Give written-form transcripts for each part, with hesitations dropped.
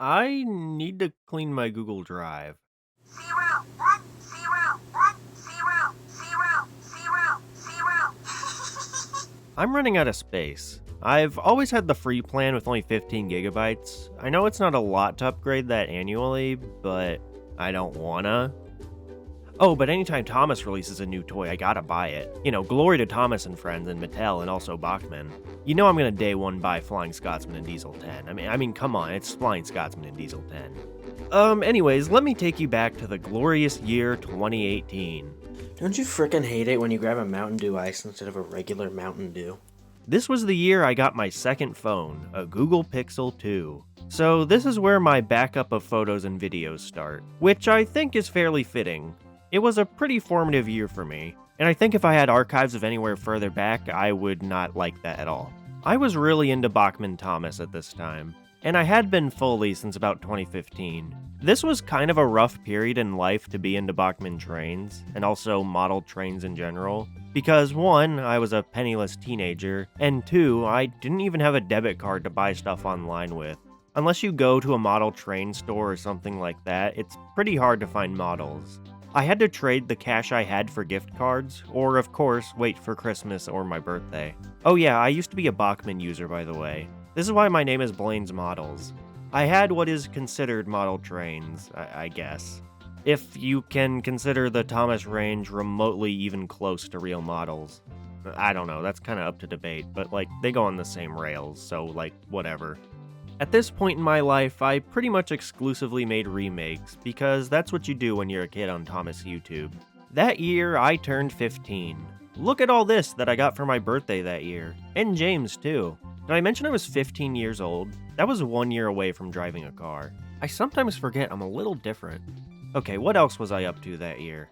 I need to clean my Google Drive. 0, 1, 0, 1, 0, 0, 0. I'm running out of space. I've always had the free plan with only 15 gigabytes. I know it's not a lot to upgrade that annually, but I don't wanna. Oh, but anytime Thomas releases a new toy, I gotta buy it. You know, glory to Thomas and Friends and Mattel and also Bachmann. You know I'm gonna day one buy Flying Scotsman and Diesel 10. I mean, come on, it's Flying Scotsman and Diesel 10. Anyways, let me take you back to the glorious year 2018. Don't you frickin' hate it when you grab a Mountain Dew Ice instead of a regular Mountain Dew? This was the year I got my second phone, a Google Pixel 2. So this is where my backup of photos and videos start, which I think is fairly fitting. It was a pretty formative year for me, and I think if I had archives of anywhere further back, I would not like that at all. I was really into Bachmann Thomas at this time, and I had been fully since about 2015. This was kind of a rough period in life to be into Bachmann trains, and also model trains in general, because 1, I was a penniless teenager, and 2, I didn't even have a debit card to buy stuff online with. Unless you go to a model train store or something like that, it's pretty hard to find models. I had to trade the cash I had for gift cards, or of course, wait for Christmas or my birthday. Oh yeah, I used to be a Bachmann user, by the way. This is why my name is BlainesModels. I had what is considered model trains, I guess. If you can consider the Thomas range remotely even close to real models. I don't know, that's kinda up to debate, but like, they go on the same rails, so like, whatever. At this point in my life, I pretty much exclusively made remakes, because that's what you do when you're a kid on Thomas YouTube. That year, I turned 15. Look at all this that I got for my birthday that year. And James, too. Did I mention I was 15 years old? That was 1 year away from driving a car. I sometimes forget I'm a little different. Okay, what else was I up to that year?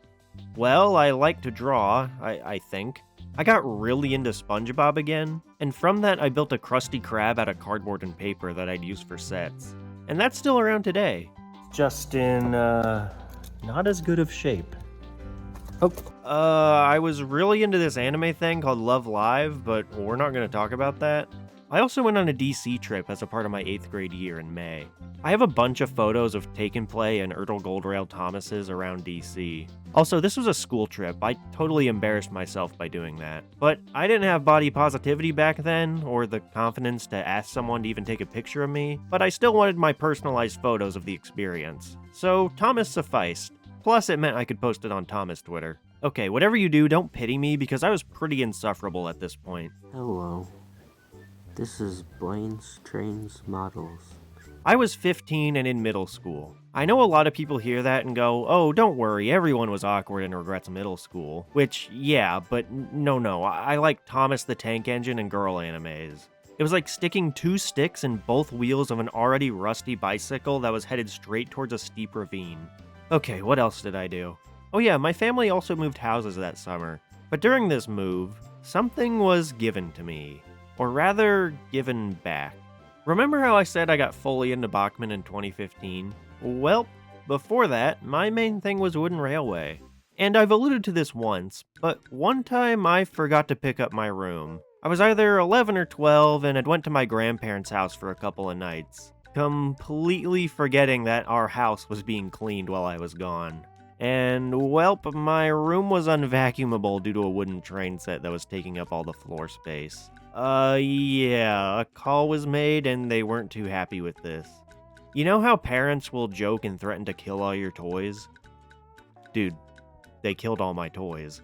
Well, I like to draw, I think. I got really into SpongeBob again, and from that I built a Krusty Krab out of cardboard and paper that I'd use for sets. And that's still around today. Just in, not as good of shape. Oh, I was really into this anime thing called Love Live, but we're not gonna talk about that. I also went on a DC trip as a part of my 8th grade year in May. I have a bunch of photos of Take and Play and Ertl Goldrail Thomases around DC. Also, this was a school trip. I totally embarrassed myself by doing that. But I didn't have body positivity back then, or the confidence to ask someone to even take a picture of me, but I still wanted my personalized photos of the experience. So Thomas sufficed. Plus, it meant I could post it on Thomas Twitter. Okay, whatever you do, don't pity me, because I was pretty insufferable at this point. Hello. This is Blaine's Trains Models. I was 15 and in middle school. I know a lot of people hear that and go, oh, don't worry, everyone was awkward and regrets middle school. Which, yeah, but no, I like Thomas the Tank Engine and girl animes. It was like sticking 2 sticks in both wheels of an already rusty bicycle that was headed straight towards a steep ravine. Okay, what else did I do? Oh yeah, my family also moved houses that summer. But during this move, something was given to me. Or rather, given back. Remember how I said I got fully into Bachmann in 2015? Well, before that, my main thing was Wooden Railway. And I've alluded to this once, but one time I forgot to pick up my room. I was either 11 or 12 and had went to my grandparents' house for a couple of nights, completely forgetting that our house was being cleaned while I was gone. And, welp, my room was unvacuumable due to a wooden train set that was taking up all the floor space. Yeah, a call was made and they weren't too happy with this. You know how parents will joke and threaten to kill all your toys? Dude, they killed all my toys.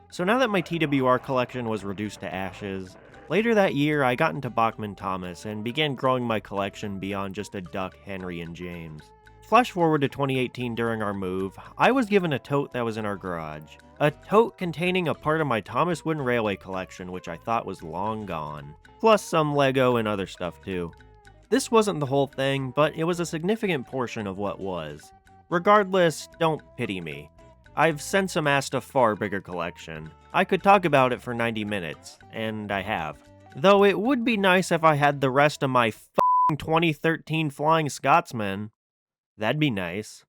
So now that my TWR collection was reduced to ashes, later that year I got into Bachmann Thomas and began growing my collection beyond just a Duck, Henry, and James. Flash forward to 2018 during our move, I was given a tote that was in our garage. A tote containing a part of my Thomas Wooden Railway collection which I thought was long gone. Plus some Lego and other stuff too. This wasn't the whole thing, but it was a significant portion of what was. Regardless, don't pity me. I've since amassed a far bigger collection. I could talk about it for 90 minutes, and I have. Though it would be nice if I had the rest of my f***ing 2013 Flying Scotsman. That'd be nice.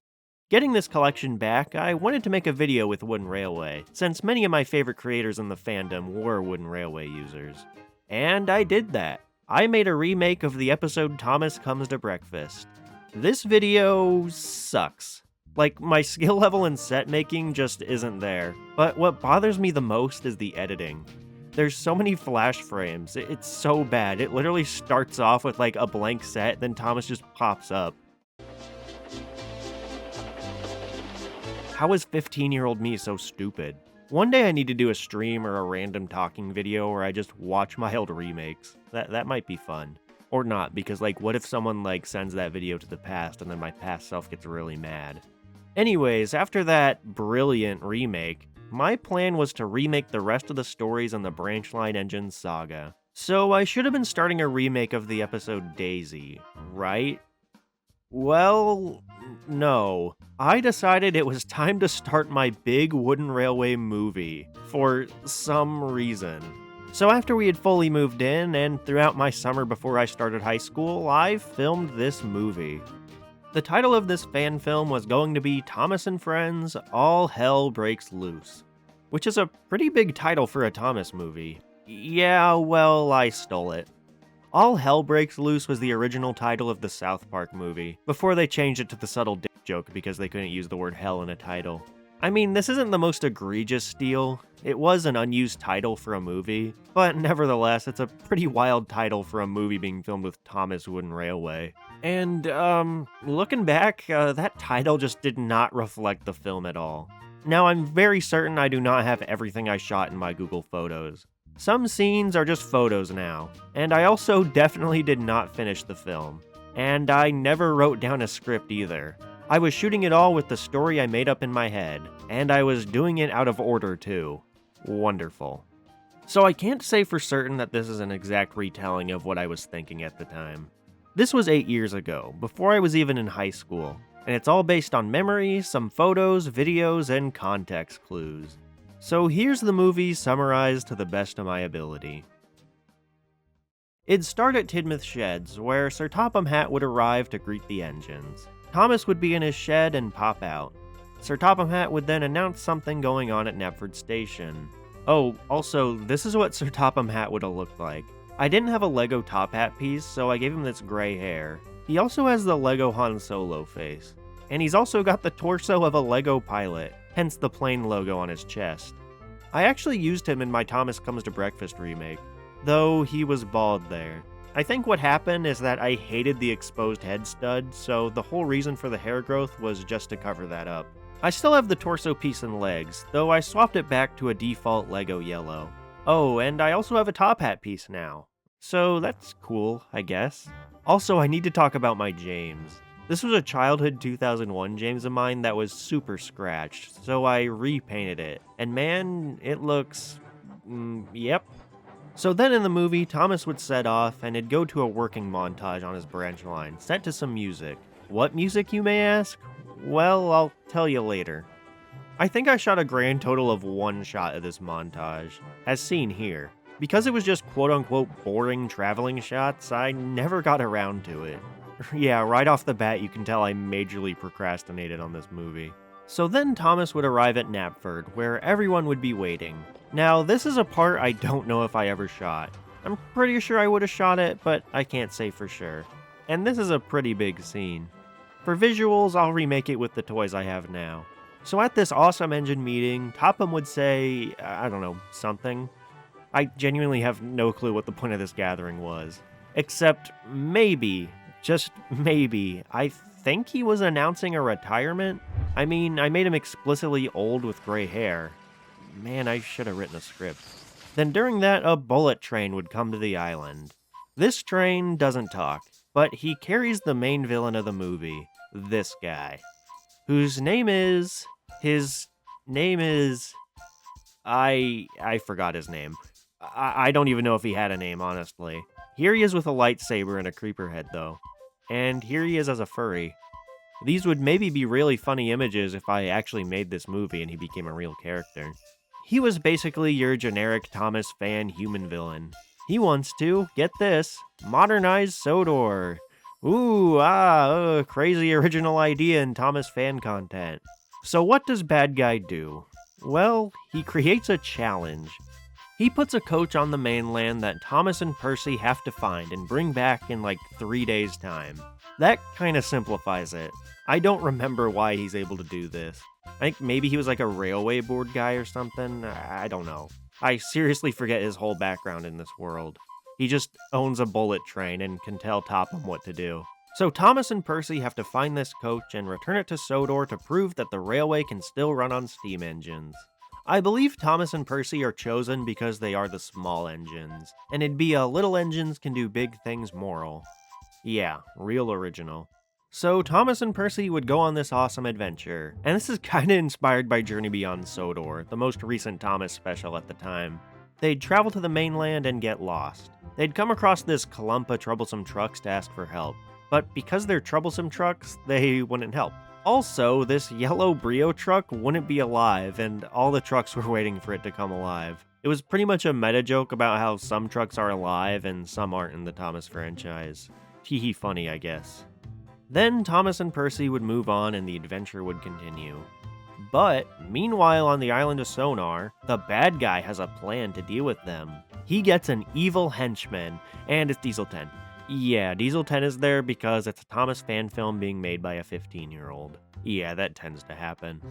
Getting this collection back, I wanted to make a video with Wooden Railway, since many of my favorite creators in the fandom were Wooden Railway users. And I did that. I made a remake of the episode Thomas Comes to Breakfast. This video sucks. Like, my skill level in set making just isn't there. But what bothers me the most is the editing. There's so many flash frames, it's so bad. It literally starts off with like a blank set, then Thomas just pops up. How is 15-year-old me so stupid? One day I need to do a stream or a random talking video where I just watch my old remakes. That might be fun. Or not, because like what if someone like sends that video to the past and then my past self gets really mad? Anyways, after that brilliant remake, my plan was to remake the rest of the stories in the Branchline Engine saga. So I should have been starting a remake of the episode Daisy, right? Well, no. I decided it was time to start my big wooden railway movie, for some reason. So after we had fully moved in, and throughout my summer before I started high school, I filmed this movie. The title of this fan film was going to be Thomas and Friends, All Hell Breaks Loose, which is a pretty big title for a Thomas movie. Yeah, well, I stole it. All Hell Breaks Loose was the original title of the South Park movie, before they changed it to the subtle dick joke because they couldn't use the word hell in a title. I mean, this isn't the most egregious steal. It was an unused title for a movie, but nevertheless, it's a pretty wild title for a movie being filmed with Thomas Wooden Railway. And, looking back, that title just did not reflect the film at all. Now, I'm very certain I do not have everything I shot in my Google Photos. Some scenes are just photos now, and I also definitely did not finish the film. And I never wrote down a script either. I was shooting it all with the story I made up in my head, and I was doing it out of order too. Wonderful. So I can't say for certain that this is an exact retelling of what I was thinking at the time. This was 8 years ago, before I was even in high school, and it's all based on memory, some photos, videos, and context clues. So here's the movie summarized to the best of my ability. It'd start at Tidmouth Sheds, where Sir Topham Hatt would arrive to greet the engines. Thomas would be in his shed and pop out. Sir Topham Hatt would then announce something going on at Knapford Station. Oh, also, this is what Sir Topham Hatt would have looked like. I didn't have a Lego top hat piece, so I gave him this gray hair. He also has the Lego Han Solo face. And he's also got the torso of a Lego pilot, hence the plane logo on his chest. I actually used him in my Thomas Comes to Breakfast remake, though he was bald there. I think what happened is that I hated the exposed head stud, so the whole reason for the hair growth was just to cover that up. I still have the torso piece and legs, though I swapped it back to a default Lego yellow. Oh, and I also have a top hat piece now. So that's cool, I guess. Also, I need to talk about my James. This was a childhood 2001 James of mine that was super scratched, so I repainted it. And man, it looks... yep. So then in the movie, Thomas would set off, and it'd go to a working montage on his branch line, set to some music. What music, you may ask? Well, I'll tell you later. I think I shot a grand total of 1 shot of this montage, as seen here. Because it was just quote-unquote boring traveling shots, I never got around to it. Yeah, right off the bat you can tell I majorly procrastinated on this movie. So then Thomas would arrive at Knapford, where everyone would be waiting. Now, this is a part I don't know if I ever shot. I'm pretty sure I would have shot it, but I can't say for sure. And this is a pretty big scene. For visuals, I'll remake it with the toys I have now. So at this awesome engine meeting, Topham would say, I don't know, something. I genuinely have no clue what the point of this gathering was. Except maybe, just maybe, I think he was announcing a retirement? I mean, I made him explicitly old with gray hair. Man, I should have written a script. Then during that, a bullet train would come to the island. This train doesn't talk, but he carries the main villain of the movie, this guy, whose name is... I forgot his name. I don't even know if he had a name, honestly. Here he is with a lightsaber and a creeper head, though. And here he is as a furry. These would maybe be really funny images if I actually made this movie and he became a real character. He was basically your generic Thomas fan human villain. He wants to, get this, modernize Sodor. Ooh, crazy original idea in Thomas fan content. So what does bad guy do? Well, he creates a challenge. He puts a coach on the mainland that Thomas and Percy have to find and bring back in like 3 days' time. That kinda simplifies it. I don't remember why he's able to do this. I think maybe he was like a railway board guy or something. I don't know. I seriously forget his whole background in this world. He just owns a bullet train and can tell Topham what to do. So Thomas and Percy have to find this coach and return it to Sodor to prove that the railway can still run on steam engines. I believe Thomas and Percy are chosen because they are the small engines, and it'd be a little engines can do big things moral. Yeah, real original. So Thomas and Percy would go on this awesome adventure, and this is kinda inspired by Journey Beyond Sodor, the most recent Thomas special at the time. They'd travel to the mainland and get lost. They'd come across this clump of troublesome trucks to ask for help, but because they're troublesome trucks, they wouldn't help. Also, this yellow Brio truck wouldn't be alive, and all the trucks were waiting for it to come alive. It was pretty much a meta joke about how some trucks are alive and some aren't in the Thomas franchise. Hee funny, I guess. Then Thomas and Percy would move on and the adventure would continue. But, meanwhile on the island of Sonar, the bad guy has a plan to deal with them. He gets an evil henchman, and it's Diesel 10. Yeah, Diesel 10 is there because it's a Thomas fan film being made by a 15-year-old. Yeah, that tends to happen.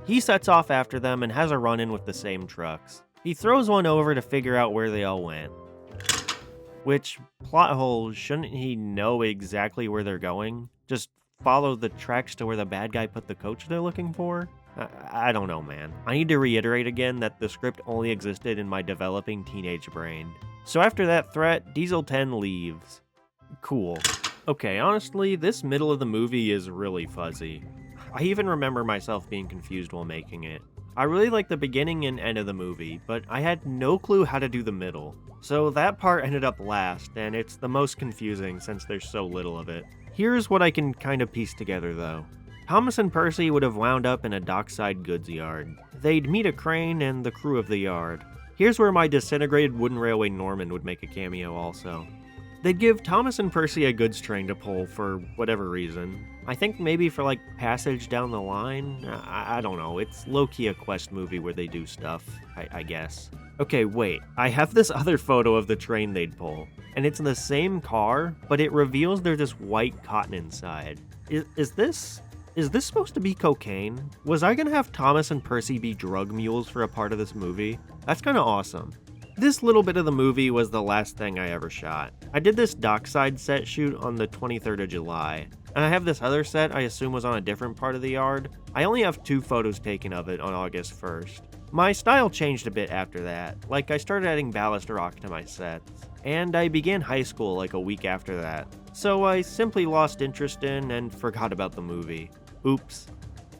He sets off after them and has a run-in with the same trucks. He throws one over to figure out where they all went. Which, plot hole, shouldn't he know exactly where they're going? Just follow the tracks to where the bad guy put the coach they're looking for? I don't know, man. I need to reiterate again that the script only existed in my developing teenage brain. So after that threat, Diesel 10 leaves. Cool. Okay, honestly, this middle of the movie is really fuzzy. I even remember myself being confused while making it. I really like the beginning and end of the movie, but I had no clue how to do the middle. So that part ended up last, and it's the most confusing since there's so little of it. Here's what I can kind of piece together though. Thomas and Percy would have wound up in a dockside goods yard. They'd meet a crane and the crew of the yard. Here's where my disintegrated wooden railway Norman would make a cameo also. They'd give Thomas and Percy a goods train to pull for whatever reason. I think maybe for like passage down the line? I don't know, it's low-key a quest movie where they do stuff, I guess. Okay, wait, I have this other photo of the train they'd pull, and it's in the same car, but it reveals there's this white cotton inside. Is this supposed to be cocaine? Was I gonna have Thomas and Percy be drug mules for a part of this movie? That's kinda awesome. This little bit of the movie was the last thing I ever shot. I did this dockside set shoot on the 23rd of July, and I have this other set I assume was on a different part of the yard. I only have 2 photos taken of it on August 1st. My style changed a bit after that, like I started adding ballast rock to my sets, and I began high school like a week after that, so I simply lost interest in and forgot about the movie. Oops.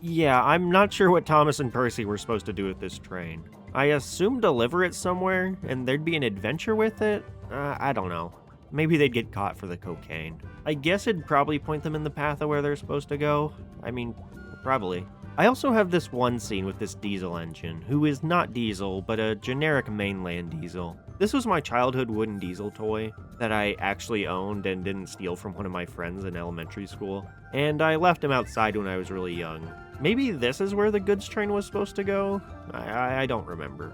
Yeah, I'm not sure what Thomas and Percy were supposed to do with this train. I assume deliver it somewhere, and there'd be an adventure with it? I don't know. Maybe they'd get caught for the cocaine. I guess it'd probably point them in the path of where they're supposed to go. I mean, probably. I also have this one scene with this diesel engine, who is not Diesel, but a generic mainland diesel. This was my childhood wooden diesel toy that I actually owned and didn't steal from one of my friends in elementary school, and I left him outside when I was really young. Maybe this is where the goods train was supposed to go? I don't remember.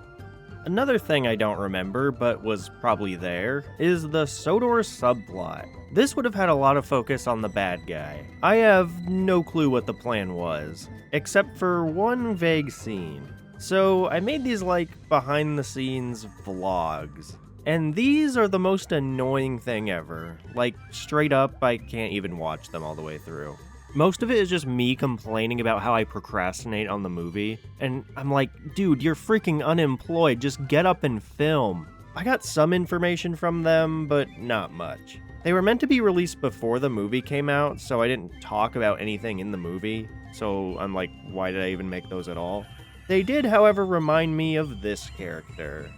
Another thing I don't remember, but was probably there, is the Sodor subplot. This would have had a lot of focus on the bad guy. I have no clue what the plan was, except for one vague scene. So I made these like behind the scenes vlogs. And these are the most annoying thing ever. Like straight up, I can't even watch them all the way through. Most of it is just me complaining about how I procrastinate on the movie, and I'm like, dude, you're freaking unemployed, just get up and film. I got some information from them, but not much. They were meant to be released before the movie came out, so I didn't talk about anything in the movie, so I'm like, why did I even make those at all? They did, however, remind me of this character.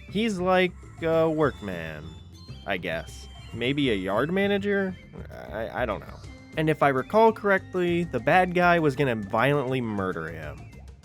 He's like a workman, I guess. Maybe a yard manager? I don't know. And if I recall correctly, the bad guy was gonna violently murder him.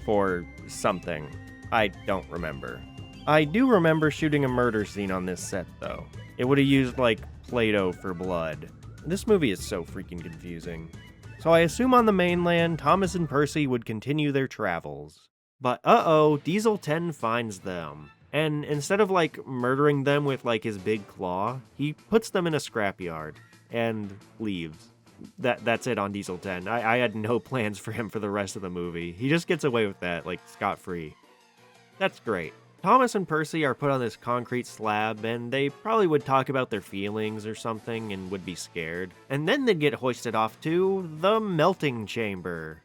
For something. I don't remember. I do remember shooting a murder scene on this set, though. It would have used, like, Play-Doh for blood. This movie is so freaking confusing. So I assume on the mainland, Thomas and Percy would continue their travels. But uh-oh, Diesel 10 finds them. And instead of like murdering them with like his big claw, he puts them in a scrapyard and leaves. That's it on Diesel 10. I had no plans for him for the rest of the movie. He just gets away with that, like, scot-free. That's great. Thomas and Percy are put on this concrete slab, and they probably would talk about their feelings or something and would be scared. And then they'd get hoisted off to the melting chamber.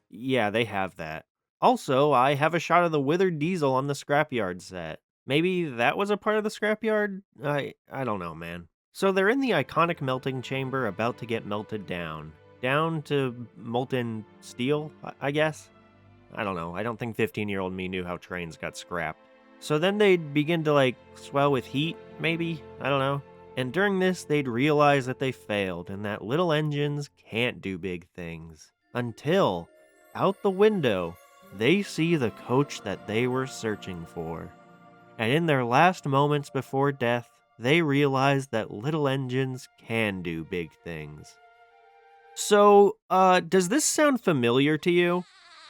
Yeah, they have that. Also, I have a shot of the withered Diesel on the scrapyard set. Maybe that was a part of the scrapyard? I don't know, man. So they're in the iconic melting chamber about to get melted down. Down to molten steel, I guess? I don't know. I don't think 15-year-old me knew how trains got scrapped. So then they'd begin to, like, swell with heat, maybe? I don't know. And during this, they'd realize that they failed and that little engines can't do big things. Until, out the window, they see the coach that they were searching for. And in their last moments before death, they realize that little engines can do big things. So, does this sound familiar to you?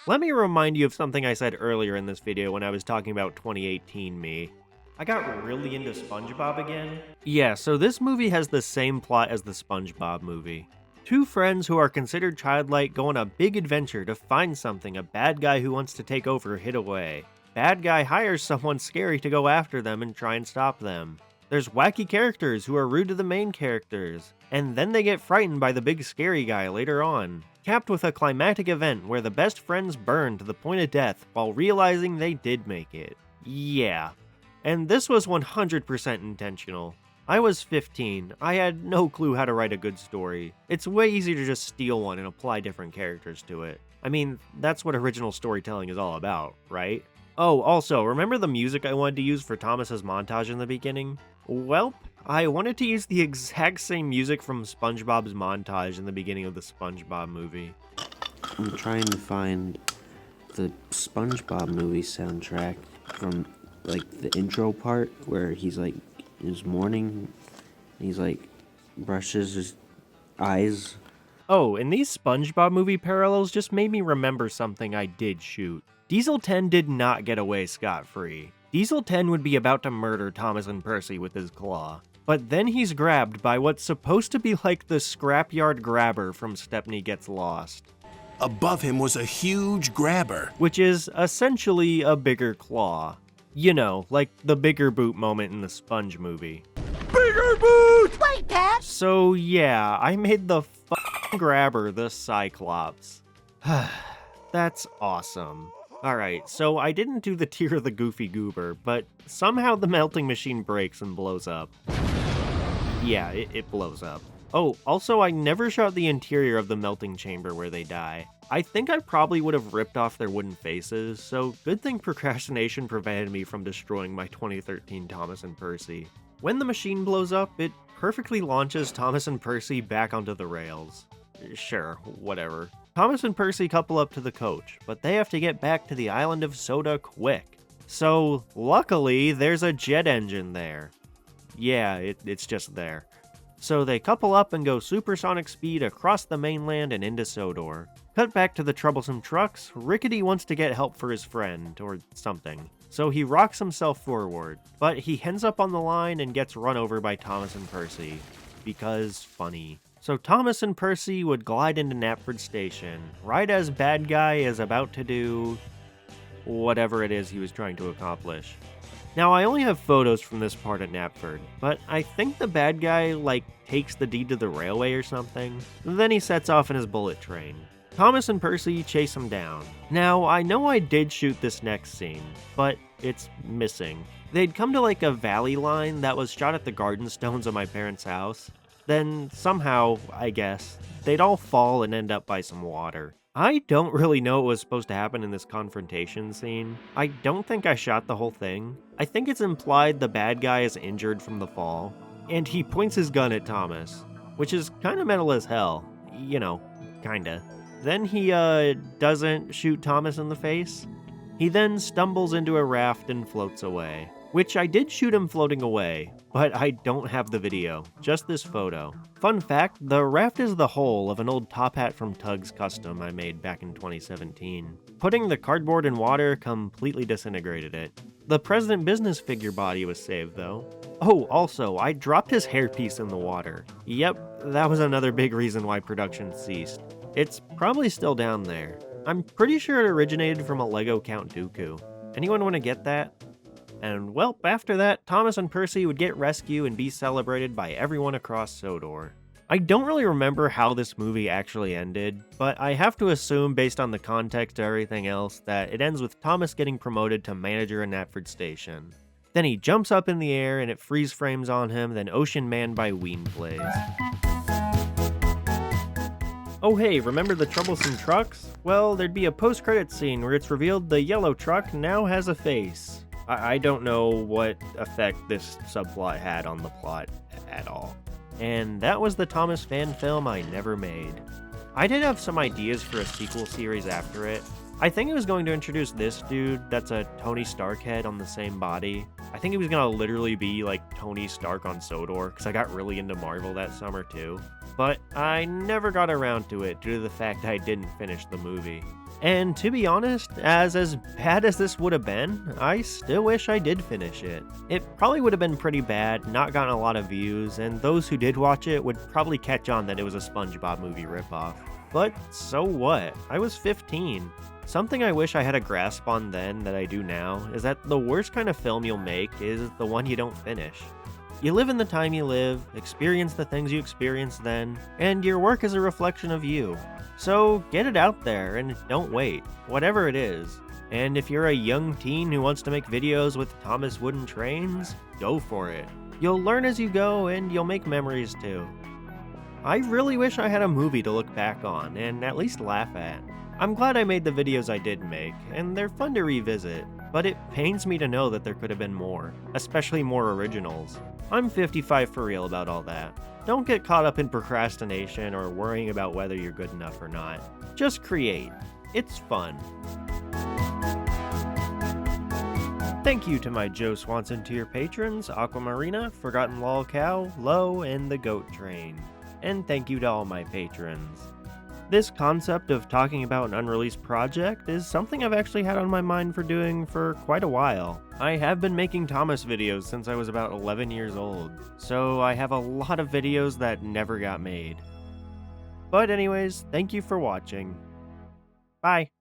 Let me remind you of something I said earlier in this video when I was talking about 2018 me. I got really into SpongeBob again. Yeah, so this movie has the same plot as the SpongeBob movie. Two friends who are considered childlike go on a big adventure to find something a bad guy who wants to take over hid away. Bad guy hires someone scary to go after them and try and stop them. There's wacky characters who are rude to the main characters, and then they get frightened by the big scary guy later on, capped with a climactic event where the best friends burn to the point of death while realizing they did make it. Yeah. And this was 100% intentional. I was 15, I had no clue how to write a good story. It's way easier to just steal one and apply different characters to it. I mean, that's what original storytelling is all about, right? Oh, also, remember the music I wanted to use for Thomas's montage in the beginning? Welp, I wanted to use the exact same music from SpongeBob's montage in the beginning of the SpongeBob movie. I'm trying to find the SpongeBob movie soundtrack from, like, the intro part where he's, like, in his morning, he's, like, brushes his eyes. Oh, and these SpongeBob movie parallels just made me remember something I did shoot. Diesel 10 did not get away scot-free. Diesel 10 would be about to murder Thomas and Percy with his claw. But then he's grabbed by what's supposed to be like the scrapyard grabber from Stepney Gets Lost. Above him was a huge grabber, which is essentially a bigger claw. You know, like the bigger boot moment in the Sponge movie. Bigger boot! Wait, Pat! So yeah, I made the f***ing grabber the Cyclops. That's awesome. Alright, so I didn't do the Tear of the Goofy Goober, but somehow the melting machine breaks and blows up. Yeah, it blows up. Oh, also I never shot the interior of the melting chamber where they die. I think I probably would have ripped off their wooden faces, so good thing procrastination prevented me from destroying my 2013 Thomas and Percy. When the machine blows up, it perfectly launches Thomas and Percy back onto the rails. Sure, whatever. Thomas and Percy couple up to the coach, but they have to get back to the island of Soda quick. So, luckily, there's a jet engine there. Yeah, it's just there. So they couple up and go supersonic speed across the mainland and into Sodor. Cut back to the troublesome trucks, Rickety wants to get help for his friend, or something. So he rocks himself forward, but he ends up on the line and gets run over by Thomas and Percy. Because funny. So Thomas and Percy would glide into Knapford Station, right as bad guy is about to do whatever it is he was trying to accomplish. Now, I only have photos from this part at Knapford, but I think the bad guy, like, takes the deed to the railway or something. Then he sets off in his bullet train. Thomas and Percy chase him down. Now, I know I did shoot this next scene, but it's missing. They'd come to like a valley line that was shot at the garden stones of my parents' house. Then, somehow, I guess, they'd all fall and end up by some water. I don't really know what was supposed to happen in this confrontation scene. I don't think I shot the whole thing. I think it's implied the bad guy is injured from the fall, and he points his gun at Thomas, which is kinda metal as hell. You know, kinda. Then he, doesn't shoot Thomas in the face. He then stumbles into a raft and floats away. Which I did shoot him floating away, but I don't have the video, just this photo. Fun fact, the raft is the hull of an old top hat from Tug's Custom I made back in 2017. Putting the cardboard in water completely disintegrated it. The President Business figure body was saved though. Oh, also, I dropped his hairpiece in the water. Yep, that was another big reason why production ceased. It's probably still down there. I'm pretty sure it originated from a Lego Count Dooku. Anyone want to get that? And well, after that, Thomas and Percy would get rescued and be celebrated by everyone across Sodor. I don't really remember how this movie actually ended, but I have to assume based on the context of everything else that it ends with Thomas getting promoted to manager in Knapford Station. Then he jumps up in the air and it freeze frames on him, then Ocean Man by Ween plays. Oh hey, remember the troublesome trucks? Well, there'd be a post-credit scene where it's revealed the yellow truck now has a face. I don't know what effect this subplot had on the plot at all. And that was the Thomas fan film I never made. I did have some ideas for a sequel series after it. I think it was going to introduce this dude that's a Tony Stark head on the same body. I think it was gonna literally be like Tony Stark on Sodor, because I got really into Marvel that summer too. But I never got around to it due to the fact I didn't finish the movie. And to be honest, as bad as this would have been, I still wish I did finish it. It probably would have been pretty bad, not gotten a lot of views, and those who did watch it would probably catch on that it was a SpongeBob movie ripoff. But so what? I was 15. Something I wish I had a grasp on then that I do now is that the worst kind of film you'll make is the one you don't finish. You live in the time you live, experience the things you experienced then, and your work is a reflection of you. So get it out there and don't wait, whatever it is. And if you're a young teen who wants to make videos with Thomas Wooden Trains, go for it. You'll learn as you go and you'll make memories too. I really wish I had a movie to look back on and at least laugh at. I'm glad I made the videos I did make, and they're fun to revisit, but it pains me to know that there could have been more, especially more originals. I'm 55 for real about all that. Don't get caught up in procrastination or worrying about whether you're good enough or not. Just create. It's fun. Thank you to my Joe Swanson tier patrons, Aquamarina, Forgotten Lol Cow, Low, and the Goat Train. And thank you to all my patrons. This concept of talking about an unreleased project is something I've actually had on my mind for doing for quite a while. I have been making Thomas videos since I was about 11 years old, so I have a lot of videos that never got made. But anyways, thank you for watching. Bye!